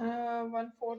1/4